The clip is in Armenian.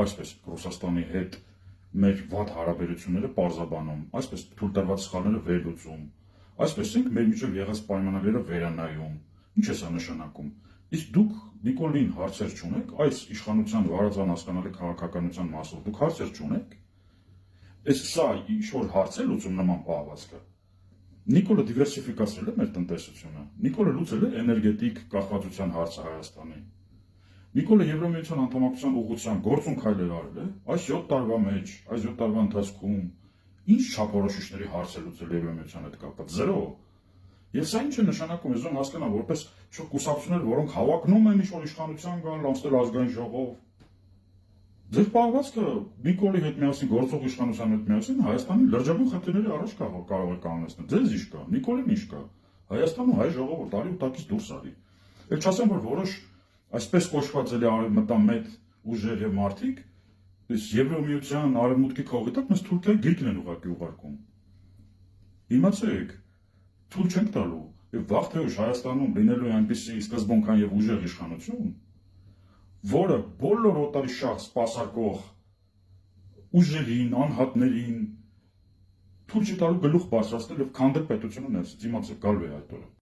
այսպես Ռուսաստանի հետ մեր վատ հարաբերությունները պարզաբանում, այսպես թույլ տրված սխալները վերլուծում, այսպես ենք մեր միջև եղած պայմանագրերը վերանայում։ Ինչ է սա նշանակում։ Իսկ դուք Նիկոլին հարցեր չունեք, այս իշխանության վարածան հասկանալի քաղաքականության մասով դուք հարցեր չունեք։ Այս սա ինչ-որ հարց է լուծում նման պահվածքը։ Նիկոլը դիվերսիֆիկացրել է մեր տնտեսությունը։ Նիկոլը լուծել է էներգետիկ կախվածության հարցը Հայաստանի։ Նիկոլը Եվրամիության անդամակցության ուղղությամբ գործուն քայլեր արել է այս 7 տարվա մեջ, այս 7 տարվա ընթացքում ինչ չափորոշիչների հարց է լուծել Եվրամիության հետ կապված, զերո։ Եվ սա ինչ է նշանակում, ես ուզում հասկանամ, որպես կուսակցություններ, որոնք հավակնում են ինչ-որ իշխանության գալ, անցնել ազգային ժողով։ Ձեր պահվածքը Նիկոլի հետ միասին, գործող իշխանության հետ միասին Հայաստանի լրջագույն խնդիրների առաջ կարող է կանգնեցնել։ Ձեզ ինչ կա, Նիկոլին ինչ կա։ Հայաստանում հայ ժողովուրդ արի ու տակից դուրս արի։ Եվ չասեմ, որ որոշ այսպես կոչված էլի արևմտամետ ուժեր եւ մարդիկ, Եվրամիության արևմուտքի քողի տակ մեզ Թուրքիայի գիրկն են ուղղակի ուղարկում։ Իմացեք, թույլ չենք տալու, եւ վաղ թե ուշ Հայաստանում լինելու է այնպիսի սկզբունքային եւ ուժեղ իշխանություն, որը բոլոր օտարի շահ սպասարկող ուժերին, անհատներին թույլ չի տալու գլուխ բարձրացնել եւ քանդել պետությունը ներսից, իմացեք, գալու է այդ օրը։